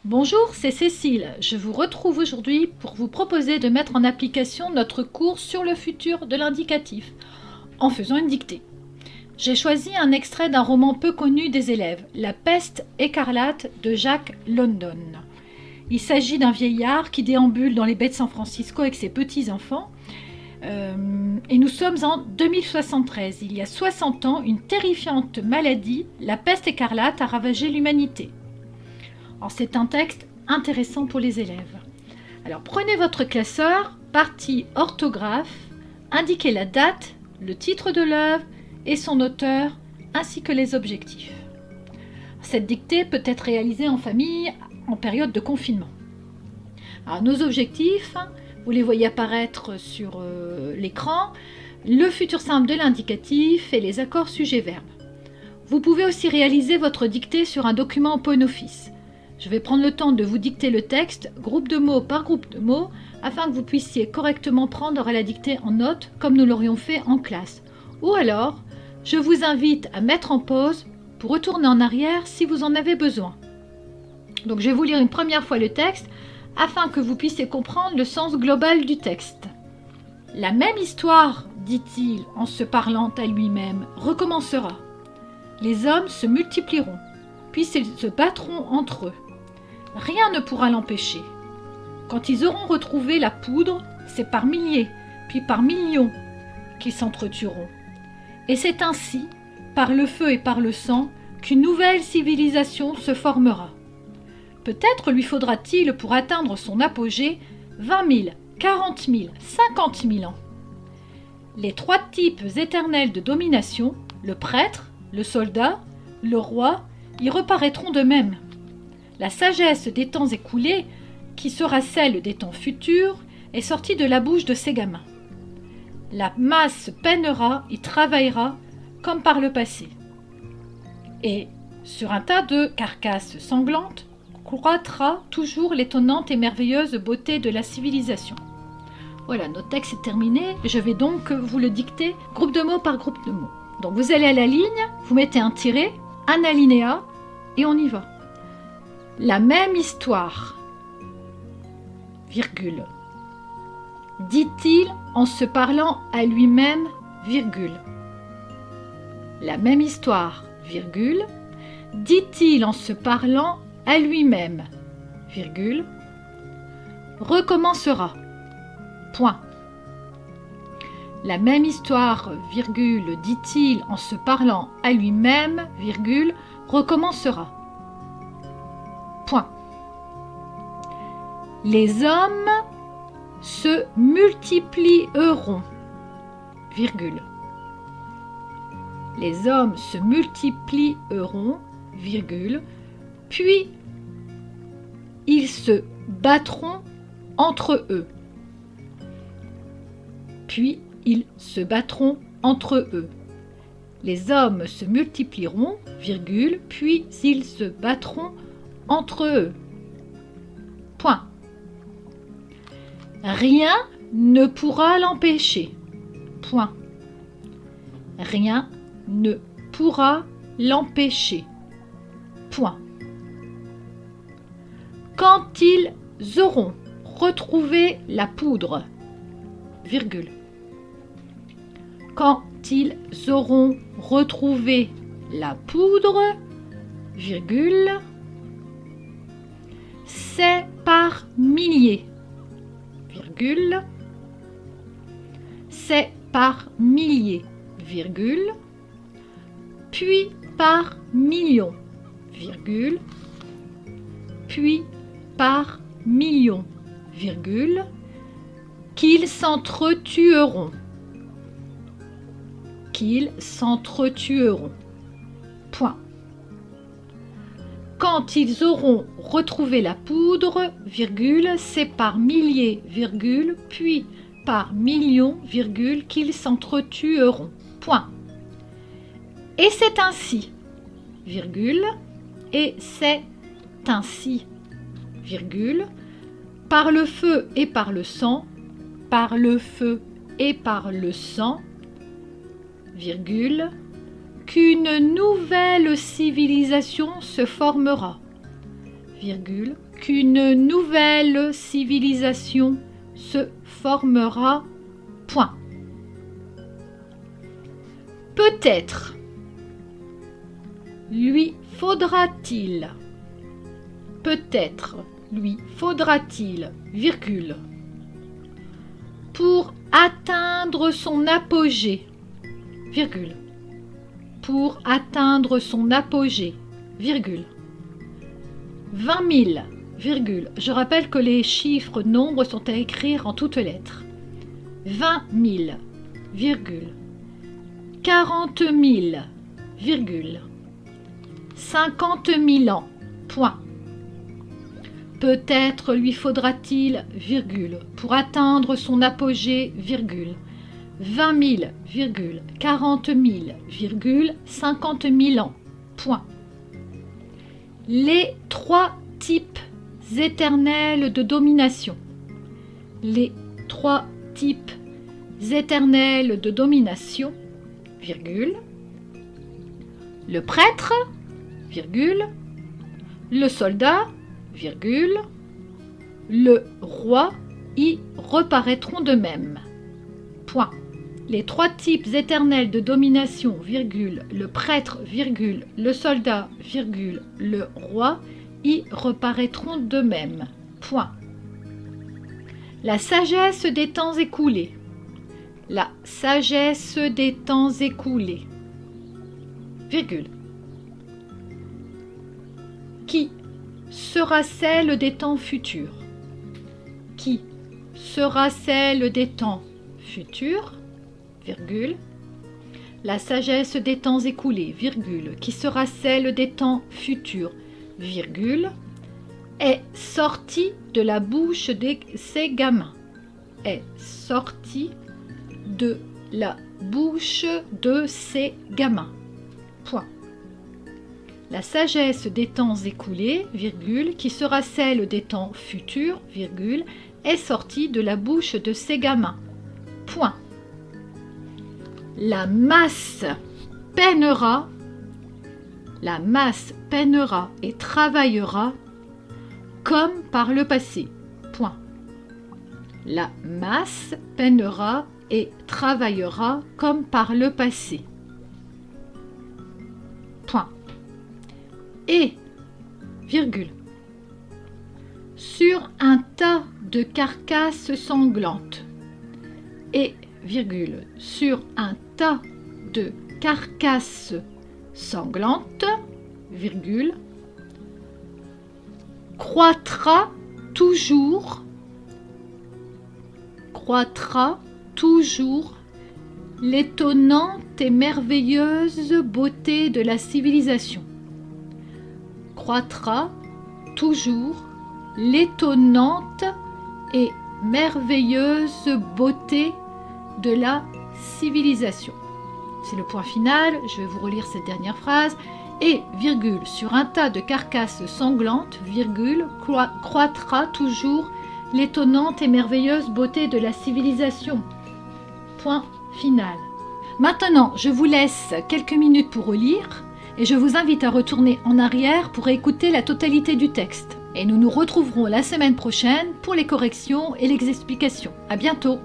Bonjour, c'est Cécile. Je vous retrouve aujourd'hui pour vous proposer de mettre en application notre cours sur le futur de l'indicatif en faisant une dictée. J'ai choisi un extrait d'un roman peu connu des élèves, La peste écarlate de Jack London. Il s'agit d'un vieillard qui déambule dans les baies de San Francisco avec ses petits-enfants. Et nous sommes en 2073. Il y a 60 ans, une terrifiante maladie, la peste écarlate, a ravagé l'humanité. Alors, c'est un texte intéressant pour les élèves. Alors, prenez votre classeur, partie orthographe, indiquez la date, le titre de l'œuvre et son auteur, ainsi que les objectifs. Cette dictée peut être réalisée en famille en période de confinement. Alors, nos objectifs, vous les voyez apparaître sur l'écran, le futur simple de l'indicatif et les accords sujet-verbe. Vous pouvez aussi réaliser votre dictée sur un document OpenOffice. Je vais prendre le temps de vous dicter le texte, groupe de mots par groupe de mots, afin que vous puissiez correctement prendre la dictée en note, comme nous l'aurions fait en classe. Ou alors, je vous invite à mettre en pause pour retourner en arrière si vous en avez besoin. Donc, je vais vous lire une première fois le texte, afin que vous puissiez comprendre le sens global du texte. La même histoire, dit-il en se parlant à lui-même, recommencera. Les hommes se multiplieront, puis ils se battront entre eux. Rien ne pourra l'empêcher. Quand ils auront retrouvé la poudre, c'est par milliers, puis par millions qu'ils s'entretueront. Et c'est ainsi, par le feu et par le sang, qu'une nouvelle civilisation se formera. Peut-être lui faudra-t-il, pour atteindre son apogée, 20 000, 40 000, 50 000 ans. Les trois types éternels de domination, le prêtre, le soldat, le roi, y reparaîtront de même. La sagesse des temps écoulés, qui sera celle des temps futurs, est sortie de la bouche de ces gamins. La masse peinera et travaillera comme par le passé. Et, sur un tas de carcasses sanglantes, croîtra toujours l'étonnante et merveilleuse beauté de la civilisation. Voilà, notre texte est terminé. Je vais donc vous le dicter groupe de mots par groupe de mots. Donc vous allez à la ligne, vous mettez un tiret, un alinéa, et on y va. La même histoire, virgule, dit-il en se parlant à lui-même, virgule. La même histoire, virgule, dit-il en se parlant à lui-même, virgule, recommencera, point. La même histoire, virgule, dit-il en se parlant à lui-même, virgule, recommencera. Point. Les hommes se multiplieront, virgule. Les hommes se multiplieront, virgule, puis ils se battront entre eux. Puis ils se battront entre eux. Les hommes se multiplieront, virgule, puis ils se battront entre eux. Point. Rien ne pourra l'empêcher. Point. Rien ne pourra l'empêcher. Point. Quand ils auront retrouvé la poudre, virgule. Quand ils auront retrouvé la poudre, virgule, c'est par milliers, virgule, c'est par milliers, virgule, puis par millions, virgule, puis par millions, virgule, qu'ils s'entretueront, qu'ils s'entretueront, point. Quand ils auront retrouvé la poudre, virgule, c'est par milliers, virgule, puis par millions, virgule, qu'ils s'entretueront, point. Et c'est ainsi, virgule, et c'est ainsi, virgule, par le feu et par le sang, par le feu et par le sang, virgule, qu'une nouvelle civilisation se formera, virgule, qu'une nouvelle civilisation se formera. Point. Peut-être lui faudra-t-il, peut-être lui faudra-t-il, virgule, pour atteindre son apogée, virgule, pour atteindre son apogée, virgule, 20 000, virgule, je rappelle que les chiffres nombres sont à écrire en toutes lettres, 20 000, virgule, 40 000, virgule, 50 000 ans, point. Peut-être lui faudra-t-il, virgule, pour atteindre son apogée, virgule, 20 000, virgule, 40 000, virgule, 50 000 ans, point. Les trois types éternels de domination. Les trois types éternels de domination, virgule, le prêtre, virgule, le soldat, virgule, le roi y reparaîtront de même. Point. Les trois types éternels de domination, virgule, le prêtre, virgule, le soldat, virgule, le roi y reparaîtront de même. Point. La sagesse des temps écoulés. La sagesse des temps écoulés, virgule, qui sera celle des temps futurs, qui sera celle des temps futurs, virgule, la sagesse des temps écoulés, virgule, qui sera celle des temps futurs, virgule, est sortie de la bouche de ces gamins, est sortie de la bouche de ces gamins. Point. La sagesse des temps écoulés, virgule, qui sera celle des temps futurs, virgule, est sortie de la bouche de ces gamins. Point. La masse peinera et travaillera comme par le passé. Point. La masse peinera et travaillera comme par le passé. Point. Et, virgule, sur un tas de carcasses sanglantes. Et, virgule, sur un tas de carcasses sanglantes, virgule, croîtra toujours l'étonnante et merveilleuse beauté de la civilisation. Croîtra toujours l'étonnante et merveilleuse beauté de la civilisation. C'est le point final, je vais vous relire cette dernière phrase. Et, virgule, sur un tas de carcasses sanglantes, virgule, croîtra toujours l'étonnante et merveilleuse beauté de la civilisation. Point final. Maintenant, je vous laisse quelques minutes pour relire et je vous invite à retourner en arrière pour écouter la totalité du texte. Et nous nous retrouverons la semaine prochaine pour les corrections et les explications. À bientôt!